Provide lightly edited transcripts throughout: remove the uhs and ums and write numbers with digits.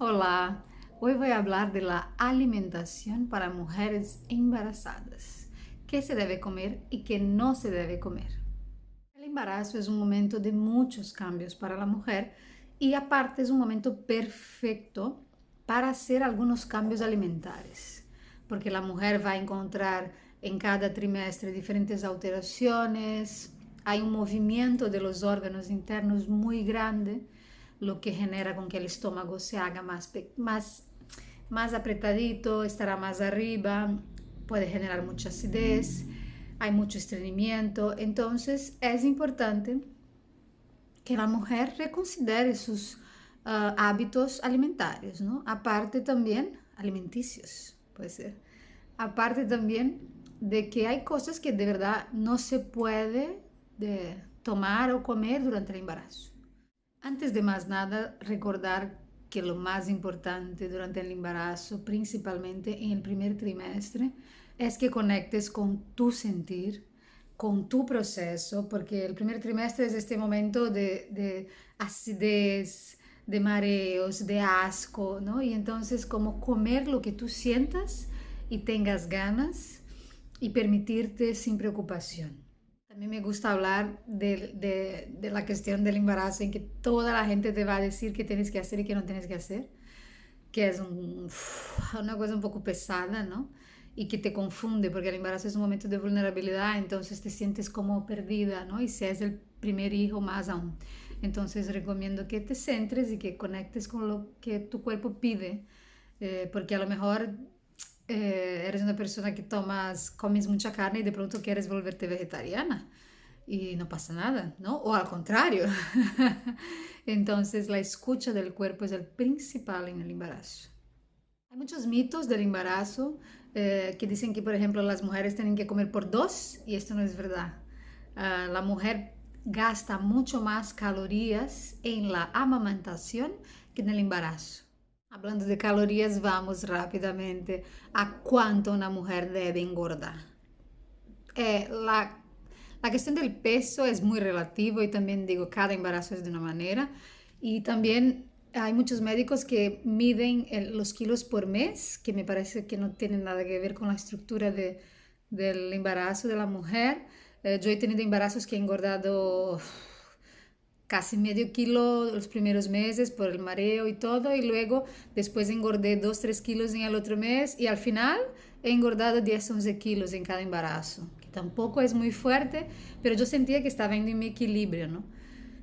Hola, hoy voy a hablar de la alimentación para mujeres embarazadas. ¿Qué se debe comer y qué no se debe comer? El embarazo es un momento de muchos cambios para la mujer y aparte es un momento perfecto para hacer algunos cambios alimentares, porque la mujer va a encontrar en cada trimestre diferentes alteraciones, hay un movimiento de los órganos internos muy grande, lo que genera con que el estómago se haga más apretadito, estará más arriba, puede generar mucha acidez, hay mucho estreñimiento. Entonces es importante que la mujer reconsidere sus hábitos alimentarios, ¿no? Aparte también, alimenticios, puede ser. Aparte también de que hay cosas que de verdad no se puede tomar o comer durante el embarazo. Antes de más nada, recordar que lo más importante durante el embarazo, principalmente en el primer trimestre, es que conectes con tu sentir, con tu proceso, porque el primer trimestre es este momento de acidez, de mareos, de asco, ¿no? Y entonces como comer lo que tú sientas y tengas ganas y permitirte sin preocupación. También me gusta hablar de la cuestión del embarazo en que toda la gente te va a decir qué tienes que hacer y qué no tienes que hacer, que es una cosa un poco pesada, ¿no? Y que te confunde, porque el embarazo es un momento de vulnerabilidad, entonces te sientes como perdida, ¿no? Y si es el primer hijo, más aún. Entonces recomiendo que te centres y que conectes con lo que tu cuerpo pide, porque a lo mejor eres una persona que comes mucha carne y de pronto quieres volverte vegetariana y no pasa nada, ¿no? O al contrario. Entonces la escucha del cuerpo es el principal en el embarazo. Hay muchos mitos del embarazo que dicen que, por ejemplo, las mujeres tienen que comer por dos y esto no es verdad. La mujer gasta mucho más calorías en la amamantación que en el embarazo. Hablando de calorías, vamos rápidamente a cuánto una mujer debe engordar. La cuestión del peso es muy relativo y también digo, cada embarazo es de una manera. Y también hay muchos médicos que miden los kilos por mes, que me parece que no tienen nada que ver con la estructura del embarazo de la mujer. Yo he tenido embarazos que he engordado casi medio kilo los primeros meses por el mareo y todo, y luego después engordé 2 3 kilos en el otro mes y al final he engordado 10 11 kilos en cada embarazo, que tampoco es muy fuerte, pero yo sentía que estaba en mi equilibrio, ¿no?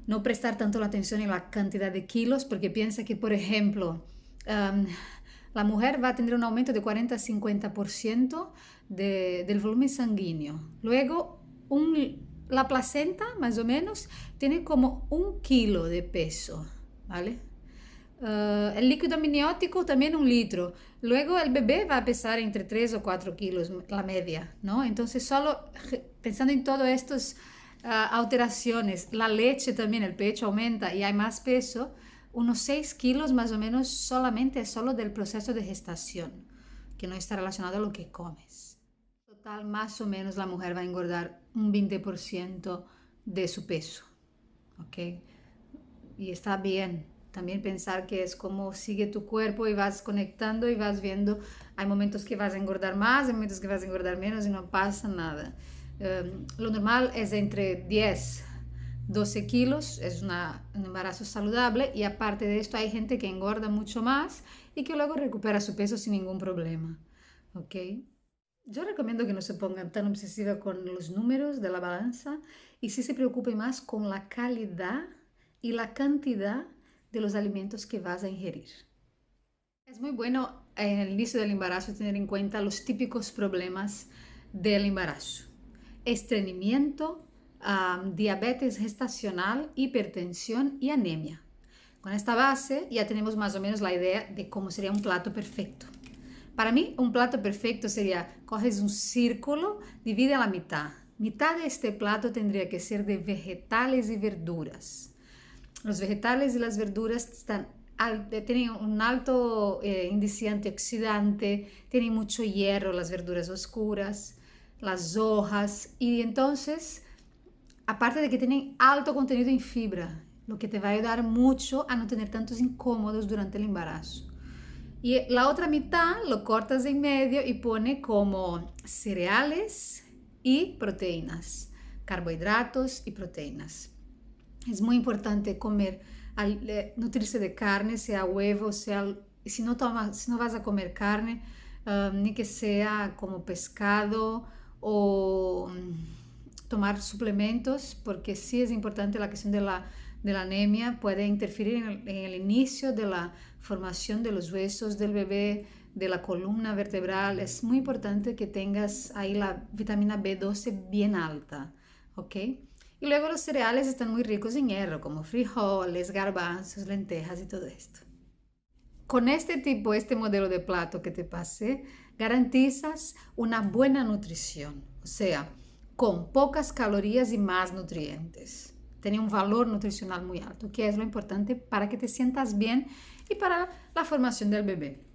No prestar tanto la atención en la cantidad de kilos, porque piensa que, por ejemplo, um, la mujer va a tener un aumento de 40 a 50% del volumen sanguíneo. Luego, la placenta, más o menos, tiene como 1 kilo de peso, ¿vale? El líquido amniótico también 1 litro. Luego el bebé va a pesar entre 3 o 4 kilos, la media, ¿no? Entonces, solo pensando en todas estas alteraciones, la leche también, el pecho aumenta y hay más peso, unos 6 kilos más o menos solamente es solo del proceso de gestación, que no está relacionado a lo que comes. Total, más o menos la mujer va a engordar un 20% de su peso, ¿ok? Y está bien. También pensar que es como sigue tu cuerpo y vas conectando y vas viendo. Hay momentos que vas a engordar más, hay momentos que vas a engordar menos y no pasa nada. Lo normal es entre 10 12 kilos, es un embarazo saludable y aparte de esto hay gente que engorda mucho más y que luego recupera su peso sin ningún problema. ¿Ok? Yo recomiendo que no se pongan tan obsesiva con los números de la balanza y sí se preocupe más con la calidad y la cantidad de los alimentos que vas a ingerir. Es muy bueno en el inicio del embarazo tener en cuenta los típicos problemas del embarazo. Estreñimiento, diabetes gestacional, hipertensión y anemia. Con esta base ya tenemos más o menos la idea de cómo sería un plato perfecto. Para mí, un plato perfecto sería, coges un círculo, divide a la mitad. Mitad de este plato tendría que ser de vegetales y verduras. Los vegetales y las verduras tienen un alto índice antioxidante, tienen mucho hierro, las verduras oscuras, las hojas, y entonces, aparte de que tienen alto contenido en fibra, lo que te va a ayudar mucho a no tener tantos incómodos durante el embarazo. Y la otra mitad lo cortas en medio y pone como cereales y proteínas, carbohidratos y proteínas. Es muy importante comer, nutrirse de carne, sea huevo, sea, si no vas a comer carne, ni que sea como pescado o tomar suplementos, porque sí es importante la cuestión de la anemia, puede interferir en el inicio de la formación de los huesos del bebé, de la columna vertebral. Es muy importante que tengas ahí la vitamina B12 bien alta, ¿ok? Y luego los cereales están muy ricos en hierro, como frijoles, garbanzos, lentejas y todo esto. Con este modelo de plato que te pasé, garantizas una buena nutrición, o sea, con pocas calorías y más nutrientes. Tiene un valor nutricional muy alto, que es lo importante para que te sientas bien y para la formación del bebé.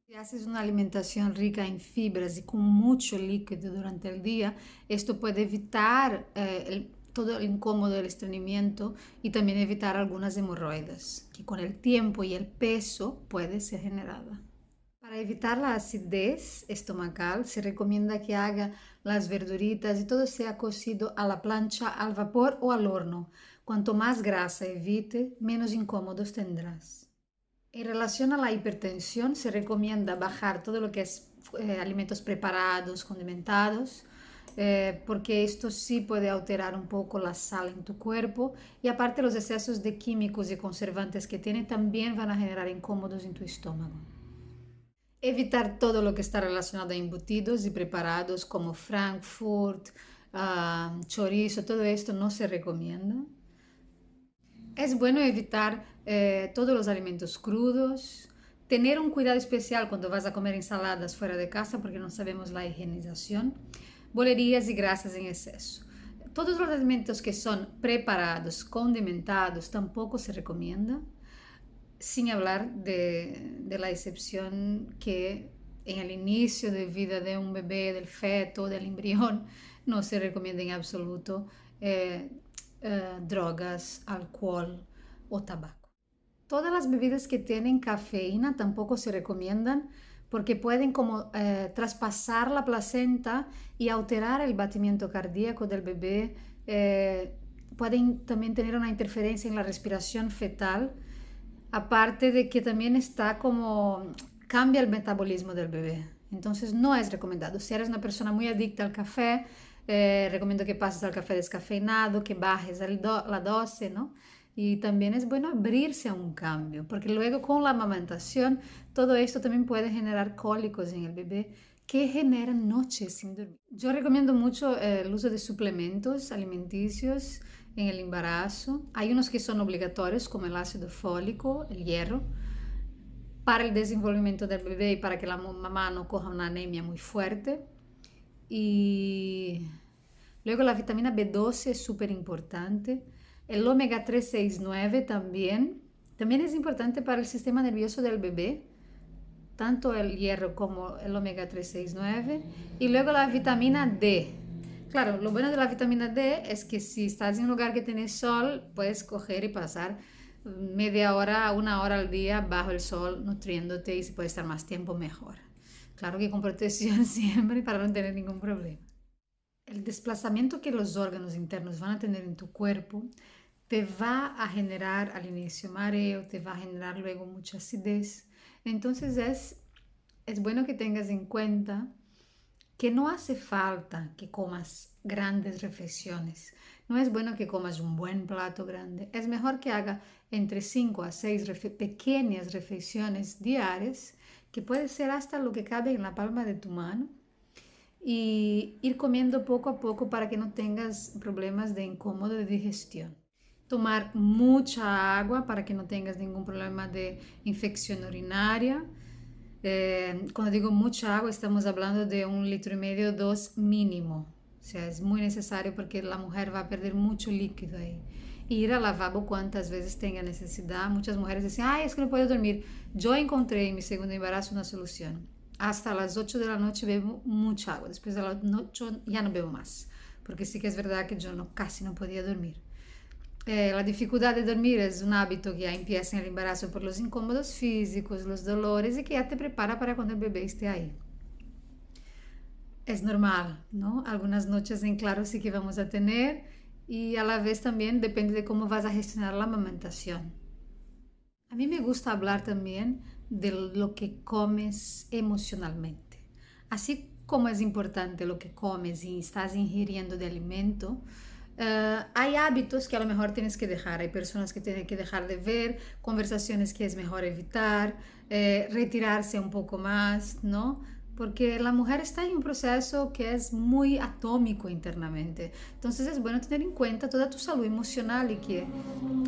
Si haces una alimentación rica en fibras y con mucho líquido durante el día, esto puede evitar todo el incómodo del estreñimiento y también evitar algunas hemorroides, que con el tiempo y el peso puede ser generada. Para evitar la acidez estomacal, se recomienda que haga las verduritas y todo sea cocido a la plancha, al vapor o al horno. Cuanto más grasa evite, menos incómodos tendrás. En relación a la hipertensión, se recomienda bajar todo lo que es alimentos preparados, condimentados, porque esto sí puede alterar un poco la sal en tu cuerpo y aparte los excesos de químicos y conservantes que tiene también van a generar incómodos en tu estómago. Evitar todo lo que está relacionado a embutidos y preparados como Frankfurt, chorizo, todo esto no se recomienda. Es bueno evitar todos los alimentos crudos, tener un cuidado especial cuando vas a comer ensaladas fuera de casa porque no sabemos la higienización, bolerías y grasas en exceso. Todos los alimentos que son preparados, condimentados, tampoco se recomienda, sin hablar de la excepción que en el inicio de vida de un bebé, del feto, del embrión, no se recomienda en absoluto drogas, alcohol o tabaco. Todas las bebidas que tienen cafeína tampoco se recomiendan porque pueden como traspasar la placenta y alterar el batimiento cardíaco del bebé. Pueden también tener una interferencia en la respiración fetal, aparte de que también está como cambia el metabolismo del bebé. Entonces no es recomendado. Si eres una persona muy adicta al café, recomiendo que pases al café descafeinado, que bajes la dosis, ¿no? Y también es bueno abrirse a un cambio, porque luego con la amamentación todo esto también puede generar cólicos en el bebé que generan noches sin dormir. Yo recomiendo mucho el uso de suplementos alimenticios en el embarazo. Hay unos que son obligatorios como el ácido fólico, el hierro, para el desenvolvimiento del bebé y para que la mamá no coja una anemia muy fuerte. Y luego la vitamina B12 es súper importante. El omega 369 también. También es importante para el sistema nervioso del bebé, tanto el hierro como el omega 369. Y luego la vitamina D. Claro, lo bueno de la vitamina D es que si estás en un lugar que tiene sol, puedes coger y pasar media hora, una hora al día bajo el sol nutriéndote y si puedes estar más tiempo mejor. Claro que con protección siempre para no tener ningún problema. El desplazamiento que los órganos internos van a tener en tu cuerpo te va a generar al inicio mareo, te va a generar luego mucha acidez. Entonces es bueno que tengas en cuenta que no hace falta que comas grandes reflexiones. No es bueno que comas un buen plato grande. Es mejor que haga entre 5 a 6 pequeñas reflexiones diarias, que puede ser hasta lo que cabe en la palma de tu mano, y ir comiendo poco a poco para que no tengas problemas de incómodo de digestión. Tomar mucha agua para que no tengas ningún problema de infección urinaria. Cuando digo mucha agua, estamos hablando de 1,5 litros, 2 mínimo. O sea, es muy necesario porque la mujer va a perder mucho líquido ahí. Ir al lavabo cuantas veces tenga necesidad. Muchas mujeres dicen, ay, es que no puedo dormir. Yo encontré en mi segundo embarazo una solución. Hasta las 8 de la noche bebo mucha agua. Después de las 8 ya no bebo más. Porque sí que es verdad que yo casi no podía dormir. La dificultad de dormir es un hábito que ya empieza en el embarazo por los incómodos físicos, los dolores y que ya te prepara para cuando el bebé esté ahí. Es normal, ¿no? Algunas noches en claro sí que vamos a tener y a la vez también depende de cómo vas a gestionar la amamentación. A mí me gusta hablar también de lo que comes emocionalmente. Así como es importante lo que comes y estás ingiriendo de alimento, hay hábitos que a lo mejor tienes que dejar. Hay personas que tienen que dejar de ver, conversaciones que es mejor evitar, retirarse un poco más, ¿no? Porque la mujer está en un proceso que es muy atómico internamente. Entonces es bueno tener en cuenta toda tu salud emocional y que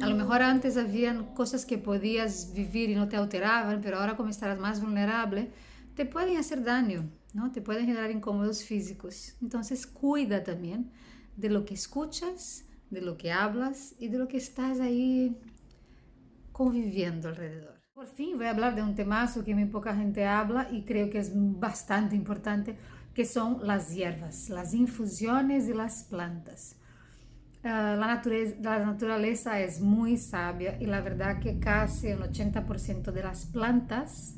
a lo mejor antes habían cosas que podías vivir y no te alteraban, pero ahora como estarás más vulnerable, te pueden hacer daño, ¿no? Te pueden generar incómodos físicos. Entonces cuida también de lo que escuchas, de lo que hablas y de lo que estás ahí conviviendo alrededor. Por fin voy a hablar de un temazo que muy poca gente habla y creo que es bastante importante, que son las hierbas, las infusiones y las plantas. La naturaleza es muy sabia y la verdad que casi el 80% de las plantas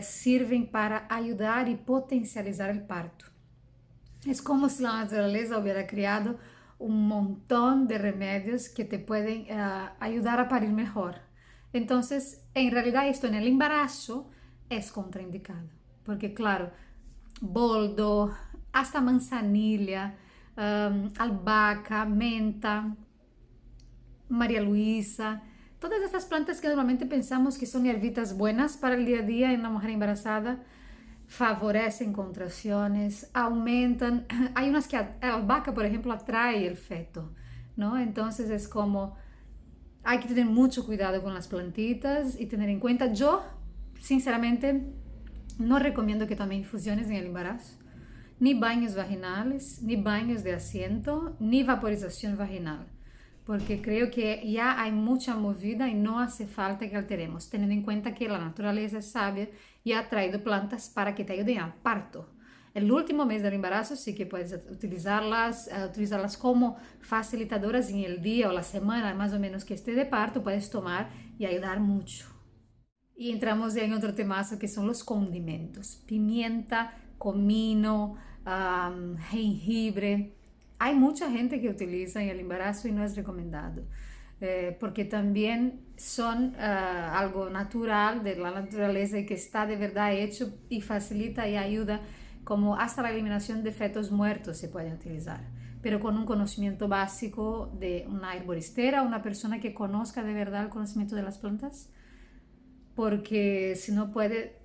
sirven para ayudar y potencializar el parto. Es como si la naturaleza hubiera creado un montón de remedios que te pueden ayudar a parir mejor. Entonces, en realidad esto en el embarazo es contraindicado, porque claro, boldo, hasta manzanilla, albahaca, menta, María Luisa, todas estas plantas que normalmente pensamos que son hierbitas buenas para el día a día en una mujer embarazada, favorecen contracciones, aumentan. Hay unas que la albahaca, por ejemplo, atrae el feto, ¿no? Entonces es como hay que tener mucho cuidado con las plantitas y tener en cuenta. Yo, sinceramente, no recomiendo que tomen infusiones en el embarazo, ni baños vaginales, ni baños de asiento, ni vaporización vaginal, porque creo que ya hay mucha movida y no hace falta que alteremos, teniendo en cuenta que la naturaleza es sabia y ha traído plantas para que te ayuden al parto. El último mes del embarazo sí que puedes utilizarlas como facilitadoras en el día o la semana más o menos que esté de parto, puedes tomar y ayudar mucho. Y entramos en otro temazo que son los condimentos. Pimienta, comino, jengibre. Hay mucha gente que utiliza en el embarazo y no es recomendado. Porque también son algo natural de la naturaleza y que está de verdad hecho y facilita y ayuda, como hasta la eliminación de fetos muertos se pueden utilizar, pero con un conocimiento básico de una herboristera, una persona que conozca de verdad el conocimiento de las plantas, porque si no puede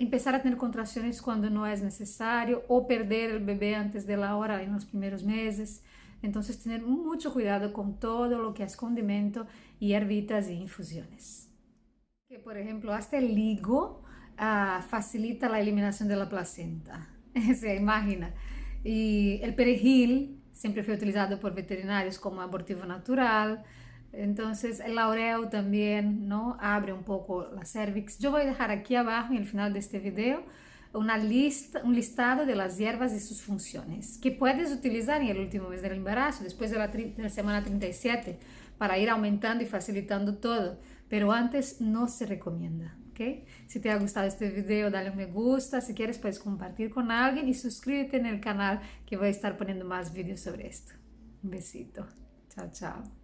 empezar a tener contracciones cuando no es necesario o perder el bebé antes de la hora en los primeros meses. Entonces tener mucho cuidado con todo lo que es condimento, hierbitas y infusiones. Que por ejemplo hasta el higo facilita la eliminación de la placenta. Se imagina. Y el perejil siempre fue utilizado por veterinarios como abortivo natural. Entonces el laurel también, ¿no? Abre un poco la cervix. Yo voy a dejar aquí abajo en el final de este video una lista, un listado de las hierbas y sus funciones que puedes utilizar en el último mes del embarazo, después de la semana 37, para ir aumentando y facilitando todo. Pero antes no se recomienda. ¿Okay? Si te ha gustado este video, dale un me gusta. Si quieres, puedes compartir con alguien y suscríbete en el canal que voy a estar poniendo más videos sobre esto. Un besito. Chao, chao.